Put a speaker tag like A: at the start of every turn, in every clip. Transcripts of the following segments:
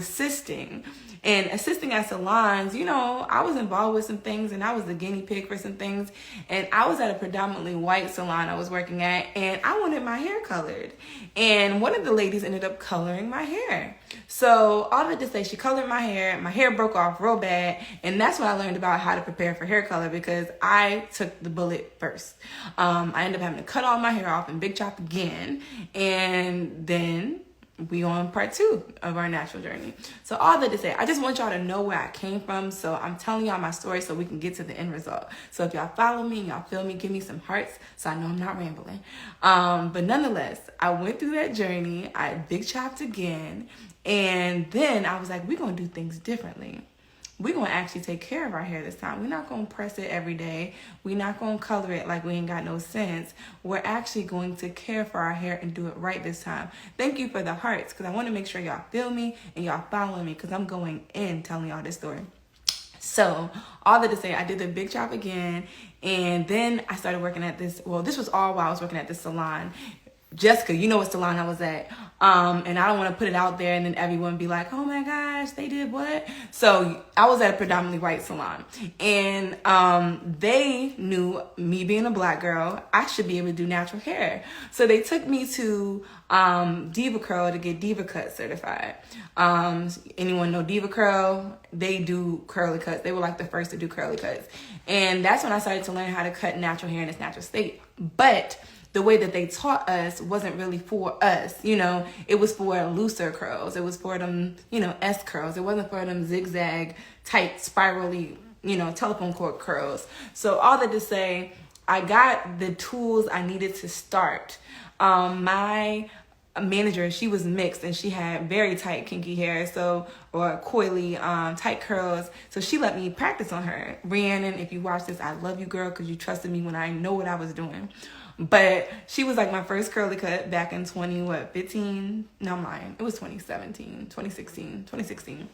A: assisting. And assisting at salons, you know, I was involved with some things and I was the guinea pig for some things. And I was at a predominantly white salon I was working at, and I wanted my hair colored. And one of the ladies ended up coloring my hair. So all that to say, she colored my hair broke off real bad. And that's when I learned about how to prepare for hair color, because I took the bullet first. I ended up having to cut all my hair off and big chop again. And then we on part 2 of our natural journey. So all that to say, I just want y'all to know where I came from. So I'm telling y'all my story so we can get to the end result. So if y'all follow me and y'all feel me, give me some hearts so I know I'm not rambling. But nonetheless, I went through that journey. I big chopped again. And then I was like, we're going to do things differently. We're going to actually take care of our hair this time. We're not going to press it every day. We're not going to color it like we ain't got no sense. We're actually going to care for our hair and do it right this time. Thank you for the hearts, because I want to make sure y'all feel me and y'all following me, because I'm going in telling y'all this story. So all that to say, I did the big chop again. And then I started working at this. Well, this was all while I was working at this salon. Jessica, you know what salon I was at. And I don't want to put it out there and then everyone be like, oh my gosh, they did what? So I was at a predominantly white salon. And they knew, me being a black girl, I should be able to do natural hair. So they took me to Diva Curl to get Diva Cut certified. Anyone know Diva Curl? They do curly cuts. They were like the first to do curly cuts. And that's when I started to learn how to cut natural hair in its natural state. But the way that they taught us wasn't really for us, you know. It was for looser curls. It was for them, you know, S curls. It wasn't for them zigzag, tight, spirally, you know, telephone cord curls. So all that to say, I got the tools I needed to start. My manager, she was mixed and she had very tight kinky hair, so, or coily tight curls, so she let me practice on her. Rhiannon, if you watch this, I love you, girl, because you trusted me when I know what I was doing. But she was like my first curly cut back in 2016.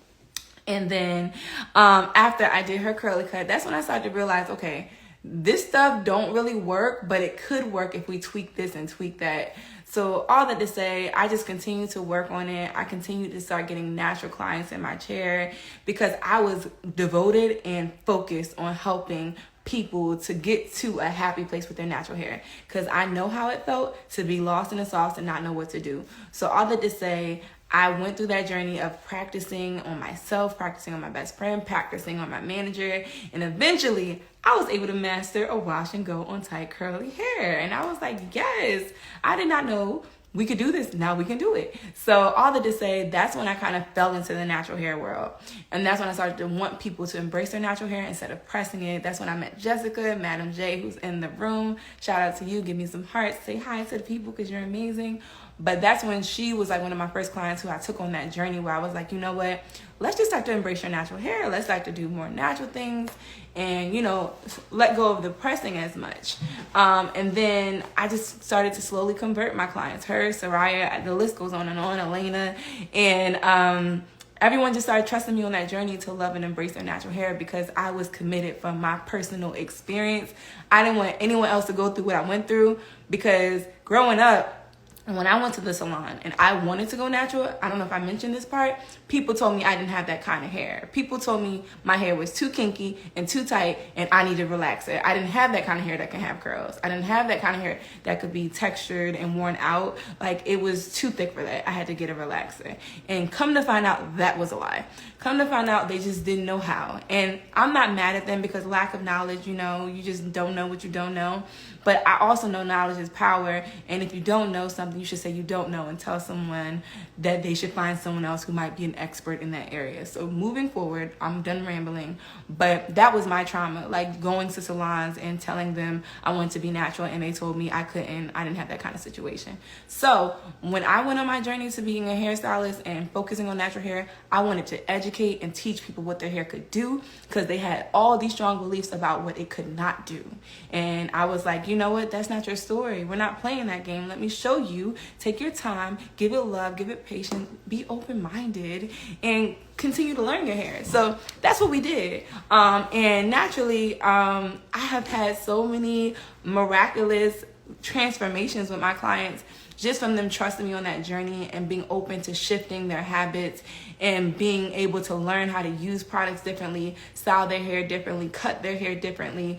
A: And then after I did her curly cut, that's when I started to realize, okay, this stuff don't really work, but it could work if we tweak this and tweak that. So all that to say, I just continued to work on it. I continued to start getting natural clients in my chair because I was devoted and focused on helping people to get to a happy place with their natural hair, because I know how it felt to be lost in the sauce and not know what to do. So all that to say, I went through that journey of practicing on myself, practicing on my best friend, practicing on my manager, and eventually I was able to master a wash and go on tight curly hair. And I was like, yes, I did not know we could do this. Now we can do it. So all that to say, that's when I kind of fell into the natural hair world. And that's when I started to want people to embrace their natural hair instead of pressing it. That's when I met Jessica, Madam J, who's in the room. Shout out to you. Give me some hearts. Say hi to the people because you're amazing. But that's when she was like one of my first clients who I took on that journey where I was like, you know what? Let's just start to embrace your natural hair. Let's start to do more natural things and, you know, let go of the pressing as much. And then I just started to slowly convert my clients. Her, Soraya, the list goes on, Elena. And everyone just started trusting me on that journey to love and embrace their natural hair because I was committed from my personal experience. I didn't want anyone else to go through what I went through because growing up, when I went to the salon and I wanted to go natural, I don't know if I mentioned this part, people told me I didn't have that kind of hair. People told me my hair was too kinky and too tight and I need to relax it. I didn't have that kind of hair that can have curls. I didn't have that kind of hair that could be textured and worn out. Like, it was too thick for that. I had to get a relaxer. And come to find out, that was a lie. Come to find out, they just didn't know how. And I'm not mad at them because lack of knowledge, you know, you just don't know what you don't know. But I also know knowledge is power. And if you don't know something, you should say you don't know and tell someone that they should find someone else who might be an expert in that area. So moving forward, I'm done rambling, but that was my trauma, like going to salons and telling them I wanted to be natural and they told me I couldn't, I didn't have that kind of situation. So when I went on my journey to being a hairstylist and focusing on natural hair, I wanted to educate and teach people what their hair could do because they had all these strong beliefs about what it could not do. And I was like, you know what, that's not your story. We're not playing that game. Let me show you. Take your time, give it love, give it patience, be open-minded, and continue to learn your hair. So that's what we did. And naturally, I have had so many miraculous transformations with my clients. just from them trusting me on that journey and being open to shifting their habits and being able to learn how to use products differently, style their hair differently, cut their hair differently,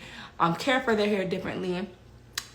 A: care for their hair differently.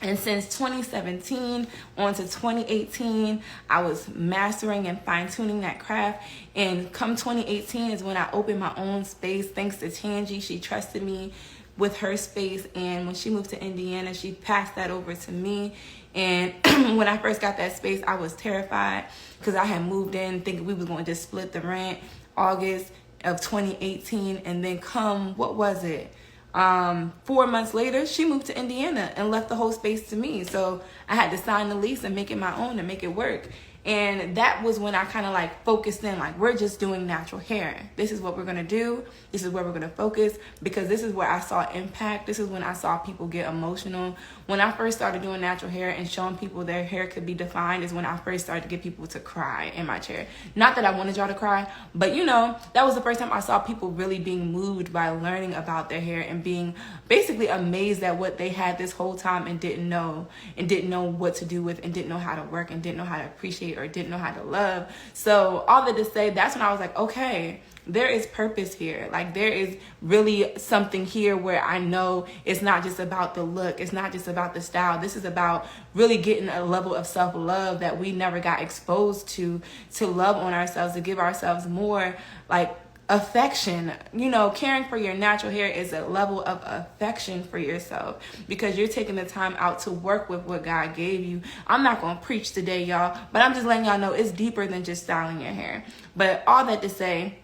A: And since 2017 on to 2018, I was mastering and fine-tuning that craft. And come 2018 is when I opened my own space, thanks to Tangi. She trusted me with her space. And when she moved to Indiana, she passed that over to me. And when I first got that space, I was terrified because I had moved in thinking we were going to just split the rent August of 2018. And then come, what was it? 4 months later, she moved to Indiana and left the whole space to me. So I had to sign the lease and make it my own and make it work. And that was when I kind of like focused in, like, we're just doing natural hair. This is what we're going to do. This is where we're going to focus, because this is where I saw impact. This is when I saw people get emotional. When I first started doing natural hair and showing people their hair could be defined is when I first started to get people to cry in my chair. Not that I wanted y'all to cry, but you know, that was the first time I saw people really being moved by learning about their hair and being basically amazed at what they had this whole time and didn't know what to do with, and didn't know how to work, and didn't know how to appreciate, or didn't know how to love. So all that to say, that's when I was like, okay, there is purpose here. Like, there is really something here where I know it's not just about the look. It's not just about the style. This is about really getting a level of self-love that we never got exposed to love on ourselves, to give ourselves more like affection. You know, caring for your natural hair is a level of affection for yourself, because you're taking the time out to work with what God gave you. I'm not going to preach today, y'all, but I'm just letting y'all know it's deeper than just styling your hair. But all that to say,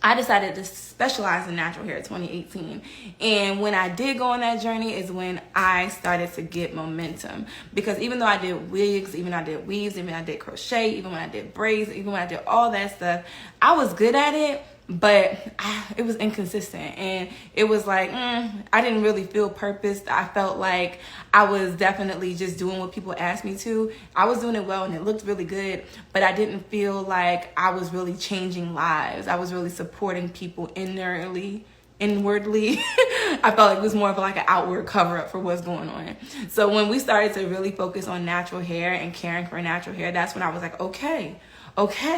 A: I decided to specialize in natural hair 2018. And when I did go on that journey is when I started to get momentum. Because even though I did wigs, even I did weaves, even I did crochet, even when I did braids, even when I did all that stuff, I was good at it, but it was inconsistent. And it was like, I didn't really feel purposed. I felt like I was definitely just doing what people asked me to. I was doing it well and it looked really good, but I didn't feel like I was really changing lives. I was really supporting people inwardly. I felt like it was more of like an outward cover up for what's going on. So when we started to really focus on natural hair and caring for natural hair, that's when I was like, okay,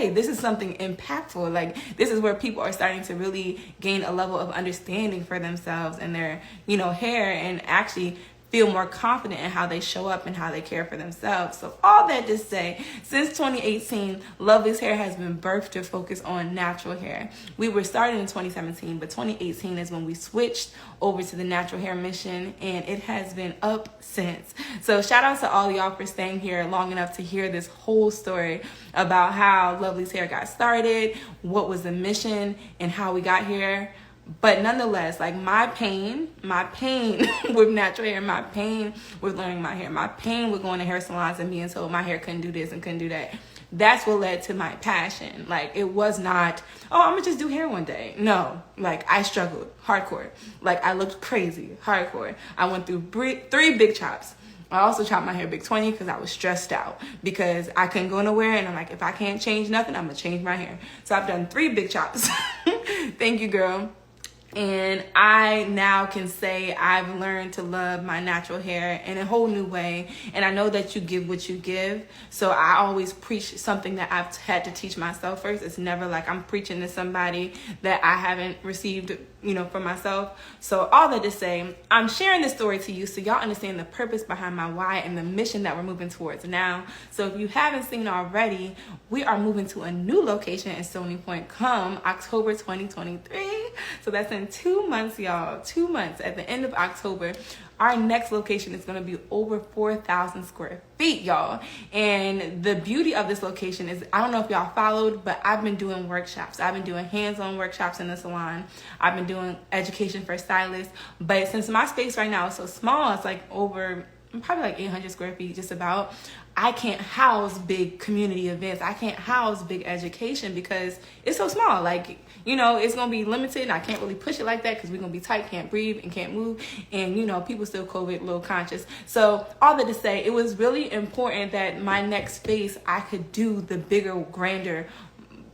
A: this is something impactful. Like, this is where people are starting to really gain a level of understanding for themselves and their, hair, and actually feel more confident in how they show up and how they care for themselves. So all that to say, since 2018, Lovely's Hair has been birthed to focus on natural hair. We were started in 2017, but 2018 is when we switched over to the natural hair mission, and it has been up since. So shout out to all y'all for staying here long enough to hear this whole story about how Lovely's Hair got started, what was the mission, and how we got here. But nonetheless, like, my pain with natural hair, my pain with learning my hair, my pain with going to hair salons and being told my hair couldn't do this and couldn't do that, that's what led to my passion. Like, it was not, I'm gonna just do hair one day. No, like, I struggled hardcore. Like, I looked crazy hardcore. I went through 3 big chops. I also chopped my hair big 20 because I was stressed out because I couldn't go nowhere, and I'm like, if I can't change nothing, I'm gonna change my hair. So I've done 3 big chops. Thank you, girl. And I now can say I've learned to love my natural hair in a whole new way. And I know that you give what you give. So I always preach something that I've had to teach myself first. It's never like I'm preaching to somebody that I haven't received, for myself. So all that to say, I'm sharing this story to you so y'all understand the purpose behind my why and the mission that we're moving towards now. So if you haven't seen already, we are moving to a new location in Stony Point come October 2023. So that's in 2 months, y'all. 2 months. At the end of October, our next location is going to be over 4,000 square feet, y'all. And the beauty of this location is, I don't know if y'all followed, but I've been doing workshops. I've been doing hands-on workshops in the salon. I've been doing education for stylists. But since my space right now is so small, it's like over probably like 800 square feet, just about. I can't house big community events. I can't house big education because it's so small. Like, it's going to be limited, and I can't really push it like that because we're going to be tight, can't breathe and can't move. And, people still COVID low conscious. So all that to say, it was really important that my next space, I could do the bigger, grander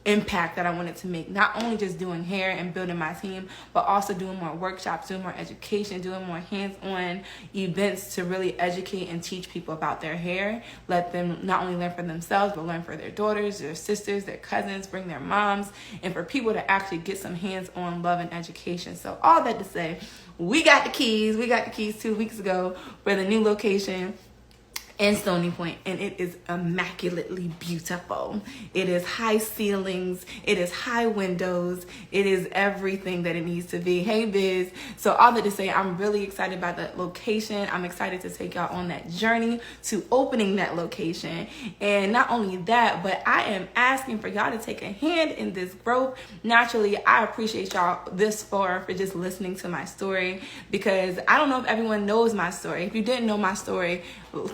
A: impact that I wanted to make. Not only just doing hair and building my team, but also doing more workshops, doing more education, doing more hands-on events to really educate and teach people about their hair. Let them not only learn for themselves, but learn for their daughters, their sisters, their cousins, bring their moms, and for people to actually get some hands-on love and education. So all that to say, we got the keys. We got the keys 2 weeks ago for the new location in Stony Point, and it is immaculately beautiful. It is high ceilings, it is high windows, it is everything that it needs to be. Hey Biz. So all that to say, I'm really excited about that location. I'm excited to take y'all on that journey to opening that location. And not only that, but I am asking for y'all to take a hand in this growth. Naturally, I appreciate y'all this far for just listening to my story, because I don't know if everyone knows my story. If you didn't know my story,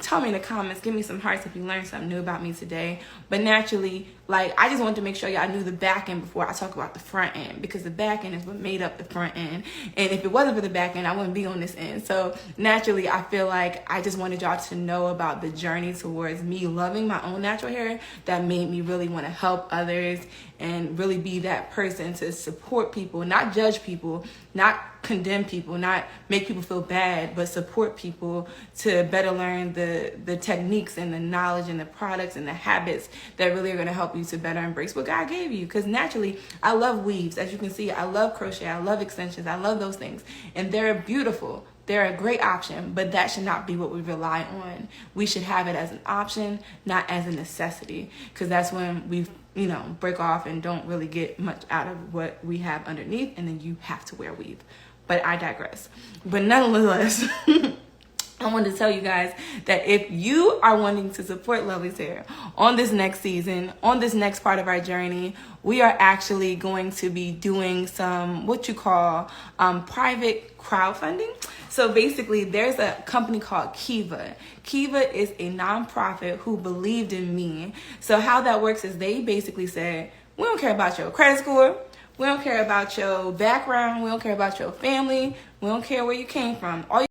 A: tell me in the comments, give me some hearts if you learned something new about me today. But naturally, like, I just wanted to make sure y'all knew the back end before I talk about the front end, because the back end is what made up the front end. And if it wasn't for the back end, I wouldn't be on this end. So naturally, I feel like I just wanted y'all to know about the journey towards me loving my own natural hair that made me really want to help others and really be that person to support people, not judge people, not condemn people, not make people feel bad, but support people to better learn the techniques and the knowledge and the products and the habits that really are going to help you to better embrace what God gave you. Because naturally, I love weaves. As you can see, I love crochet, I love extensions, I love those things, and they're beautiful. They're a great option, but that should not be what we rely on. We should have it as an option, not as a necessity, because that's when we break off and don't really get much out of what we have underneath, and then you have to wear weave. But I digress. But nonetheless, I wanted to tell you guys that if you are wanting to support Lovely's hair on this next season, on this next part of our journey, we are actually going to be doing some what you call private crowdfunding. So basically, there's a company called Kiva. Kiva is a nonprofit who believed in me. So how that works is they basically said, we don't care about your credit score. We don't care about your background. We don't care about your family. We don't care where you came from. All